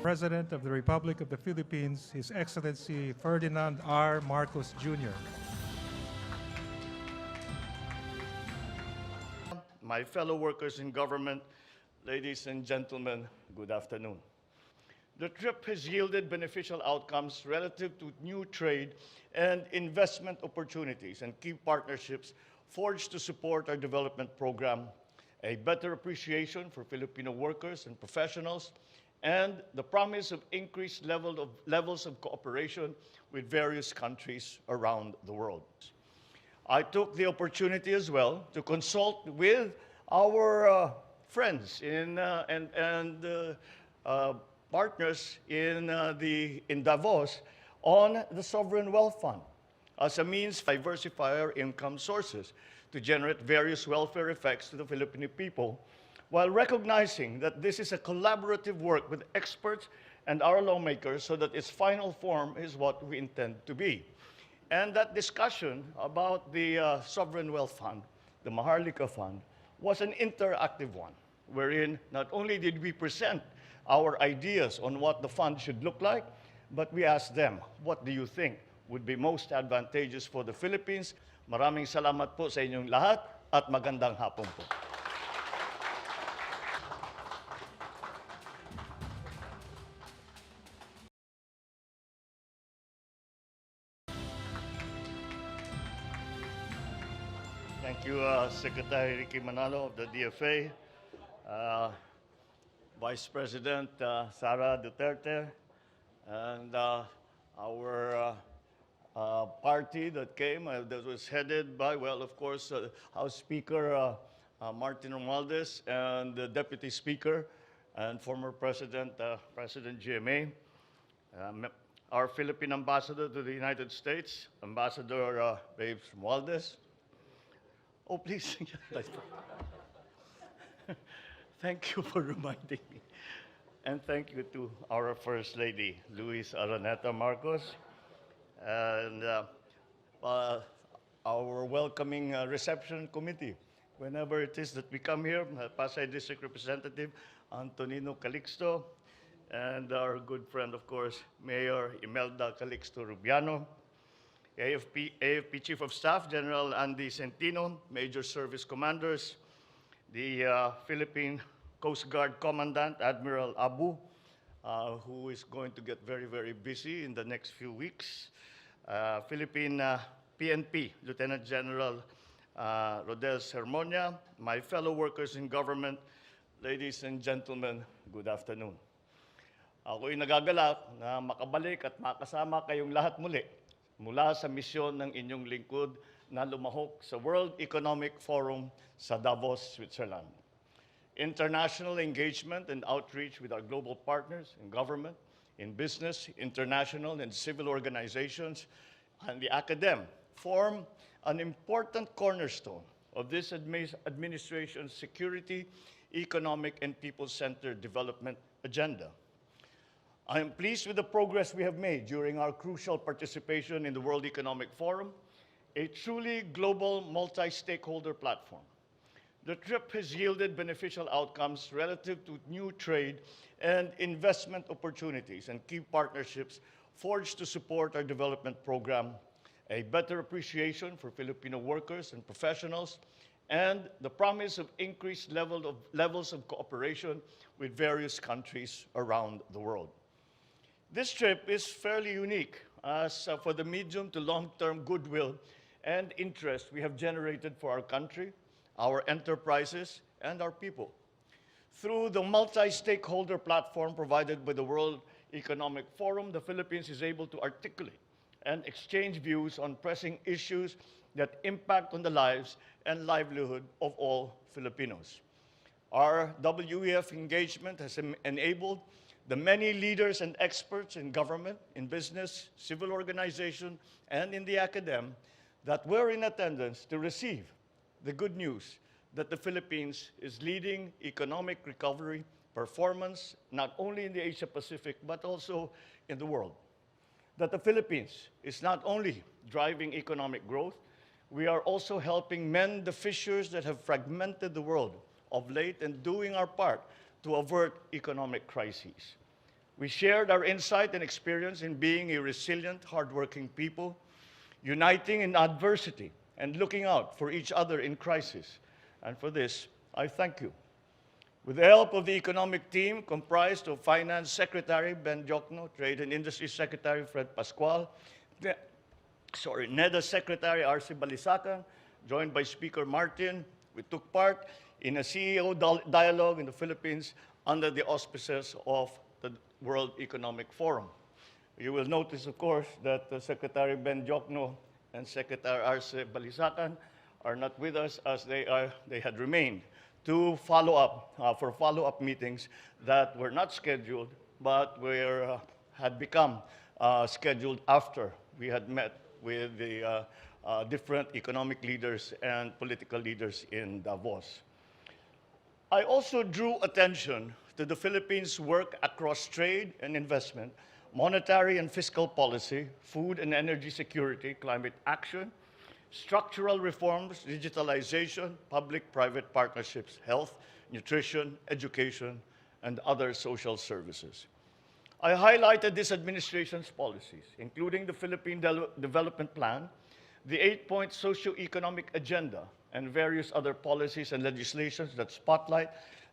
President of the Republic of the Philippines, His Excellency Ferdinand R. Marcos Jr. My fellow workers in government, ladies and gentlemen, good afternoon. The trip has yielded beneficial outcomes relative to new trade and investment opportunities and key partnerships forged to support our development program, a better appreciation for Filipino workers and professionals, and the promise of increased levels of cooperation with various countries around the world. I took the opportunity as well to consult with our friends and partners in Davos on the Sovereign Wealth Fund as a means to diversify our income sources to generate various welfare effects to the Filipino people, while recognizing that this is a collaborative work with experts and our lawmakers so that its final form is what we intend to be. And that discussion about the Sovereign Wealth Fund, the Maharlika Fund, was an interactive one, wherein not only did we present our ideas on what the fund should look like, but we asked them, what do you think would be most advantageous for the Philippines? Maraming salamat po sa inyong lahat at magandang hapon po. Thank you, Secretary Ricky Manalo of the DFA, Vice President Sara Duterte, and our party that came, that was headed by, well, of course, House Speaker Martin Romualdez and the Deputy Speaker and former President, President GMA, our Philippine Ambassador to the United States, Ambassador Babes Romualdez. Oh, please. Thank you for reminding me. And thank you to our First Lady, Luis Araneta Marcos, and our welcoming reception committee. Whenever it is that we come here, Pasay District Representative Antonino Calixto, and our good friend, of course, Mayor Imelda Calixto Rubiano, AFP Chief of Staff, General Andy Centino, Major Service Commanders, the Philippine Coast Guard Commandant, Admiral Abu, who is going to get very, very busy in the next few weeks, Philippine PNP, Lieutenant General Rodel Sermonia, my fellow workers in government, ladies and gentlemen, good afternoon. Ako'y nagagalak na makabalik at makasama kayong lahat muli mula sa misyon ng inyong lingkod na lumahok sa World Economic Forum sa Davos, Switzerland. International engagement and outreach with our global partners in government, in business, international and civil organizations, and the academe form an important cornerstone of this administration's security, economic, and people-centered development agenda. I am pleased with the progress we have made during our crucial participation in the World Economic Forum, a truly global multi-stakeholder platform. The trip has yielded beneficial outcomes relative to new trade and investment opportunities and key partnerships forged to support our development program, a better appreciation for Filipino workers and professionals, and the promise of increased levels of cooperation with various countries around the world. This trip is fairly unique as for the medium to long-term goodwill and interest we have generated for our country, our enterprises, and our people. Through the multi-stakeholder platform provided by the World Economic Forum, the Philippines is able to articulate and exchange views on pressing issues that impact on the lives and livelihood of all Filipinos. Our WEF engagement has enabled the many leaders and experts in government, in business, civil organization, and in the academe that were in attendance to receive the good news that the Philippines is leading economic recovery performance, not only in the Asia-Pacific, but also in the world. That the Philippines is not only driving economic growth, we are also helping mend the fissures that have fragmented the world of late and doing our part to avert economic crises. We shared our insight and experience in being a resilient, hardworking people, uniting in adversity and looking out for each other in crisis. And for this, I thank you. With the help of the economic team comprised of Finance Secretary Ben Jokno, Trade and Industry Secretary Fred Pascual, NEDA Secretary R.C. Balisacan, joined by Speaker Martin, we took part in a CEO dialogue in the Philippines under the auspices of the World Economic Forum. You will notice, of course, that Secretary Ben Jokno and Secretary R.C. Balisacan are not with us as they had remained to follow up, for follow-up meetings that were not scheduled, but had become scheduled after we had met with the different economic leaders and political leaders in Davos. I also drew attention to the Philippines' work across trade and investment, monetary and fiscal policy, food and energy security, climate action, structural reforms, digitalization, public-private partnerships, health, nutrition, education, and other social services. I highlighted this administration's policies, including the Philippine Development Plan, the 8-point socio-economic agenda, and various other policies and legislations that spotlight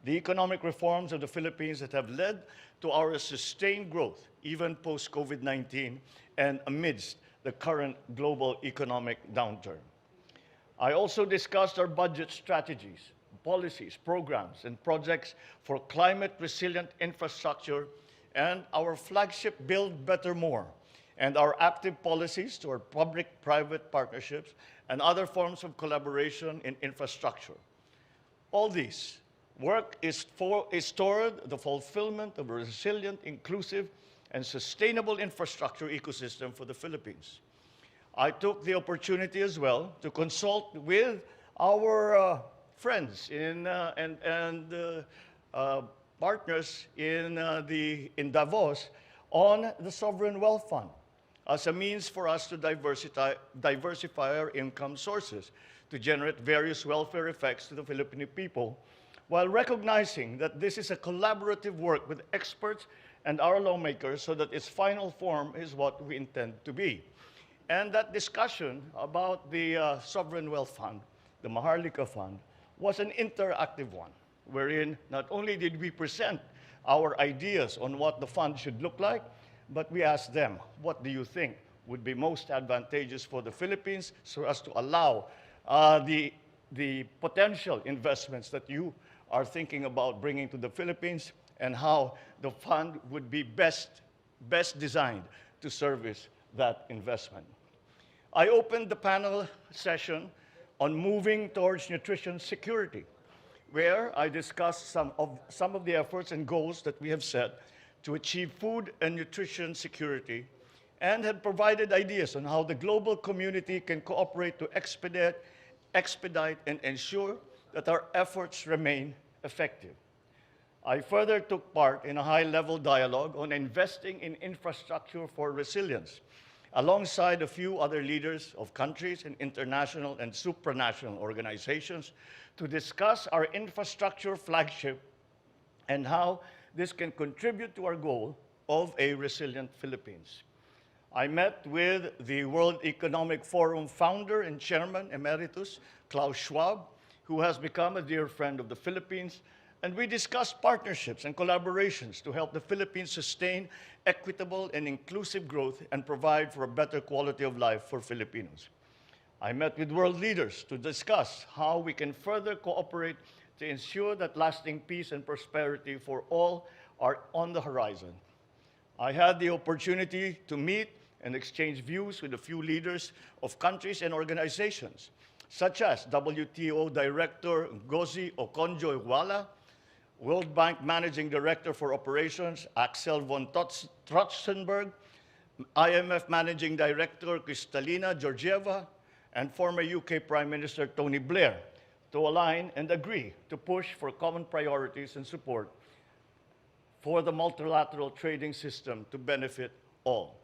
the economic reforms of the Philippines that have led to our sustained growth, even post-COVID-19 and amidst the current global economic downturn. I also discussed our budget strategies, policies, programs, and projects for climate-resilient infrastructure and our flagship Build Better More, and our active policies toward public-private partnerships and other forms of collaboration in infrastructure. All this work is toward the fulfillment of a resilient, inclusive, and sustainable infrastructure ecosystem for the Philippines. I took the opportunity as well to consult with our friends and partners in Davos on the Sovereign Wealth Fund as a means for us to diversify our income sources to generate various welfare effects to the Filipino people, while recognizing that this is a collaborative work with experts and our lawmakers so that its final form is what we intend to be. And that discussion about the Sovereign Wealth Fund, the Maharlika Fund, was an interactive one, wherein not only did we present our ideas on what the fund should look like, but we asked them, what do you think would be most advantageous for the Philippines so as to allow the potential investments that you are thinking about bringing to the Philippines, and how the fund would be best designed to service that investment. I opened the panel session on moving towards nutrition security, where I discussed some of the efforts and goals that we have set to achieve food and nutrition security, and had provided ideas on how the global community can cooperate to expedite and ensure that our efforts remain effective. I further took part in a high-level dialogue on investing in infrastructure for resilience, alongside a few other leaders of countries and international and supranational organizations to discuss our infrastructure flagship and how this can contribute to our goal of a resilient Philippines. I met with the World Economic Forum founder and chairman emeritus, Klaus Schwab, who has become a dear friend of the Philippines, and we discussed partnerships and collaborations to help the Philippines sustain equitable and inclusive growth and provide for a better quality of life for Filipinos. I met with world leaders to discuss how we can further cooperate to ensure that lasting peace and prosperity for all are on the horizon. I had the opportunity to meet and exchange views with a few leaders of countries and organizations, such as WTO Director Ngozi Okonjo-Iweala, World Bank Managing Director for Operations Axel von Trotzenberg, IMF Managing Director Kristalina Georgieva, and former UK Prime Minister Tony Blair, to align and agree to push for common priorities and support for the multilateral trading system to benefit all.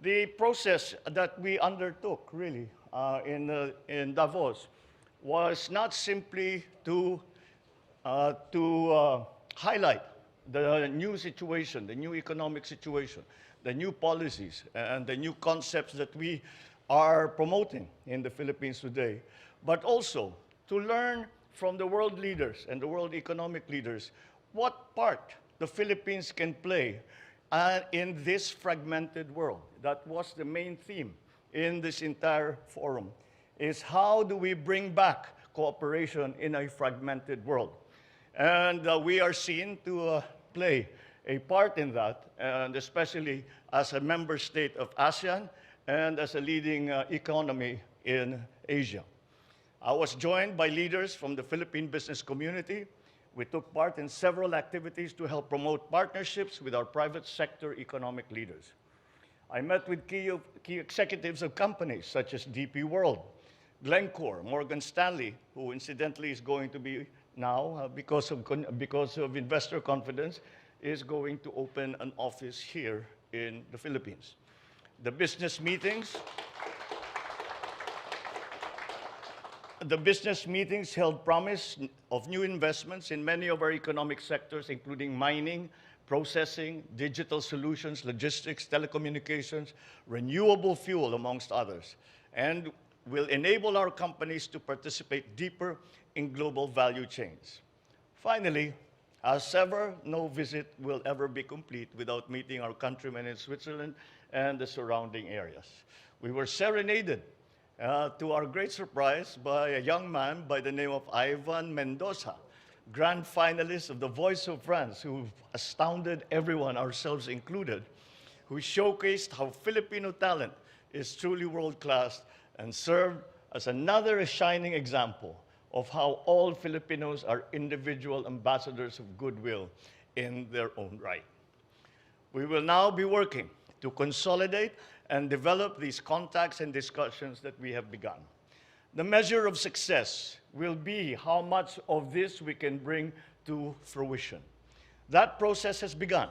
The process that we undertook, really, in Davos was not simply to highlight the new situation, the new economic situation, the new policies, and the new concepts that we are promoting in the Philippines today, but also to learn from the world leaders and the world economic leaders what part the Philippines can play in this fragmented world. That was the main theme in this entire forum, is how do we bring back cooperation in a fragmented world? And we are seen to play a part in that, and especially as a member state of ASEAN and as a leading economy in Asia. I was joined by leaders from the Philippine business community. We took part in several activities to help promote partnerships with our private sector economic leaders. I met with key executives of companies such as DP World, Glencore, Morgan Stanley, who incidentally is going to be now, because of investor confidence, is going to open an office here in the Philippines. The business meetings held promise of new investments in many of our economic sectors, including mining, processing, digital solutions, logistics, telecommunications, renewable fuel, amongst others, and will enable our companies to participate deeper in global value chains. Finally, as ever, no visit will ever be complete without meeting our countrymen in Switzerland and the surrounding areas. We were serenaded, to our great surprise, by a young man by the name of Ivan Mendoza, grand finalist of The Voice of France, who astounded everyone, ourselves included, who showcased how Filipino talent is truly world-class and served as another shining example of how all Filipinos are individual ambassadors of goodwill in their own right. We will now be working to consolidate and develop these contacts and discussions that we have begun. The measure of success will be how much of this we can bring to fruition. That process has begun,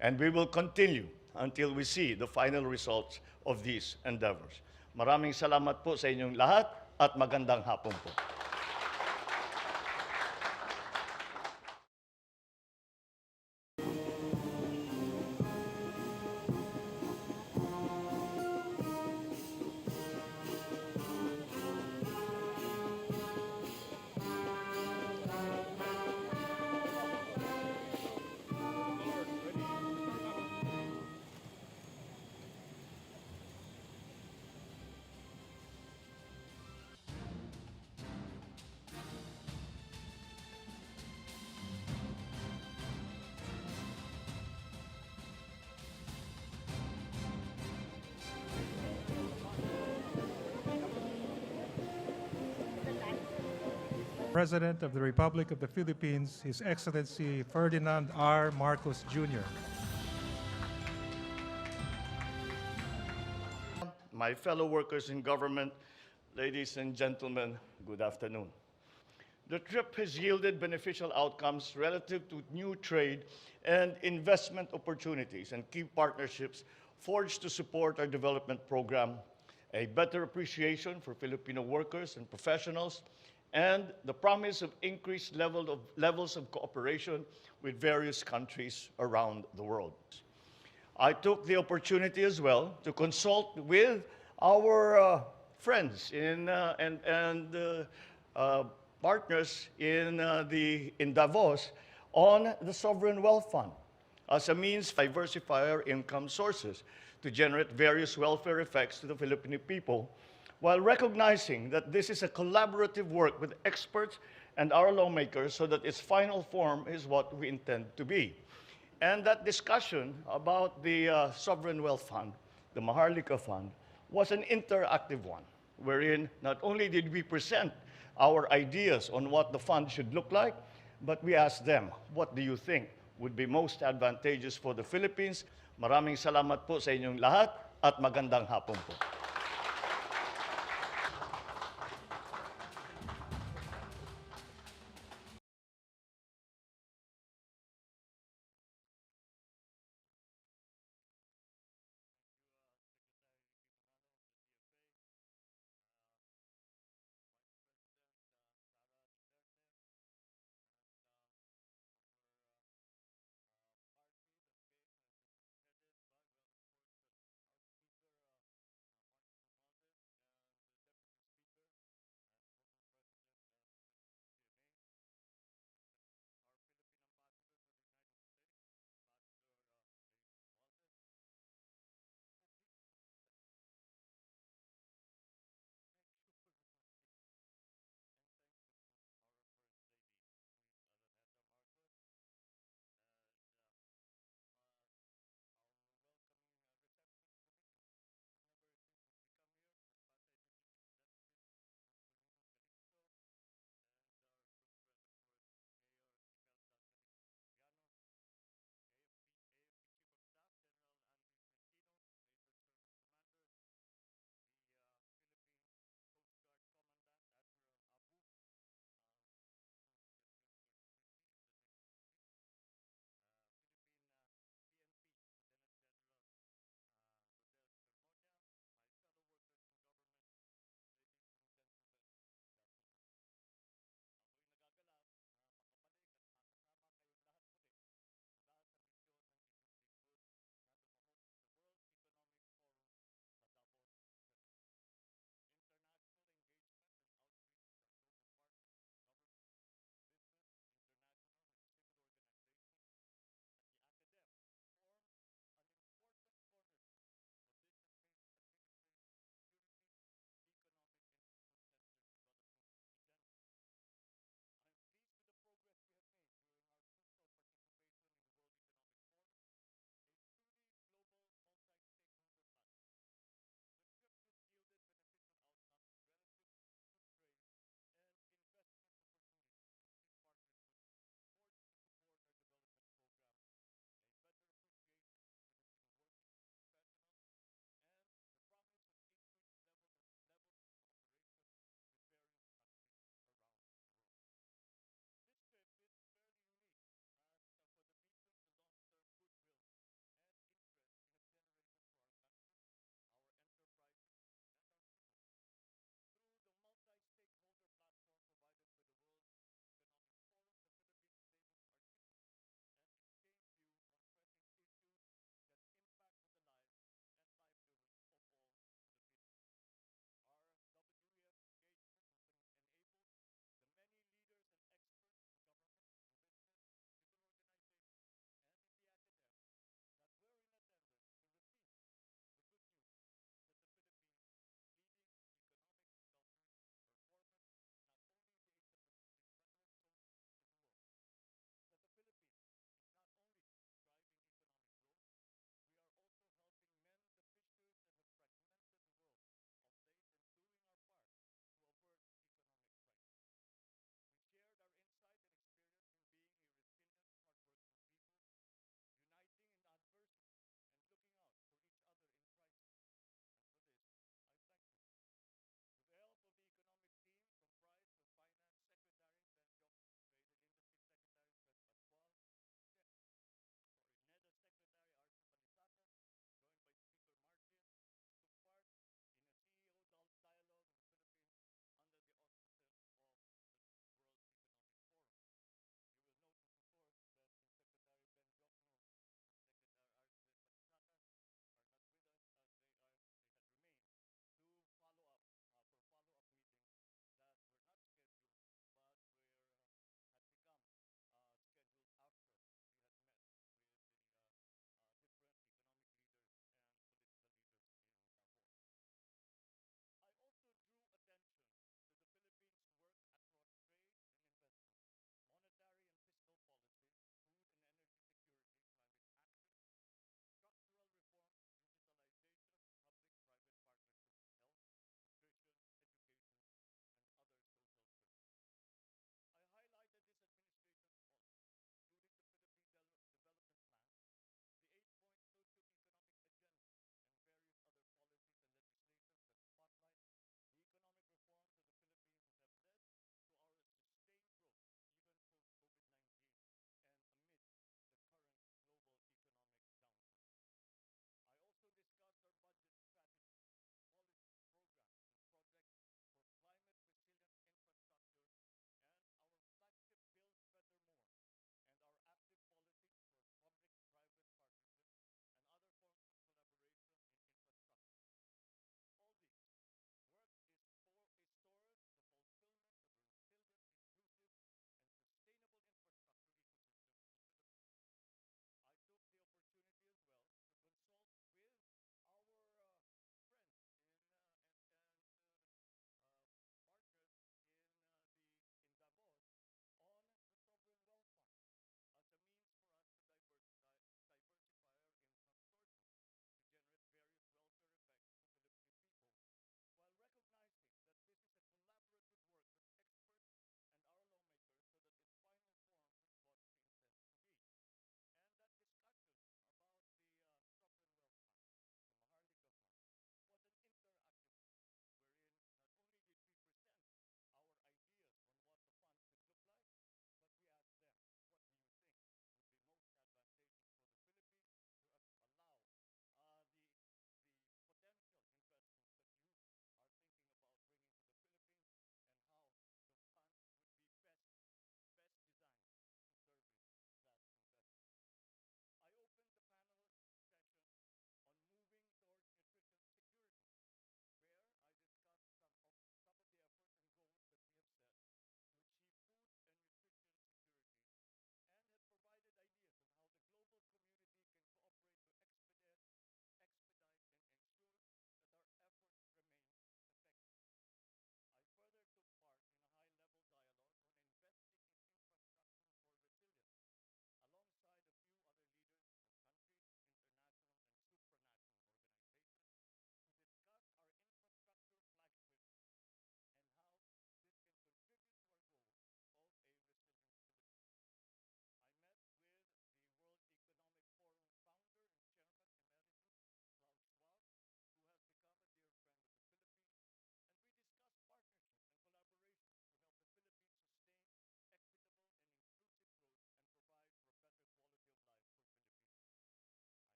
and we will continue until we see the final results of these endeavors. Maraming salamat po sa inyong lahat at magandang hapon po. President of the Republic of the Philippines, His Excellency Ferdinand R. Marcos Jr. My fellow workers in government, ladies and gentlemen, good afternoon. The trip has yielded beneficial outcomes relative to new trade and investment opportunities and key partnerships forged to support our development program, a better appreciation for Filipino workers and professionals, and the promise of increased levels of cooperation with various countries around the world. I took the opportunity as well to consult with our friends and partners in Davos on the Sovereign Wealth Fund as a means to diversify our income sources to generate various welfare effects to the Filipino people, while recognizing that this is a collaborative work with experts and our lawmakers so that its final form is what we intend to be. And that discussion about the Sovereign Wealth Fund, the Maharlika Fund, was an interactive one, wherein not only did we present our ideas on what the fund should look like, but we asked them, what do you think would be most advantageous for the Philippines? Maraming salamat po sa inyong lahat at magandang hapon po.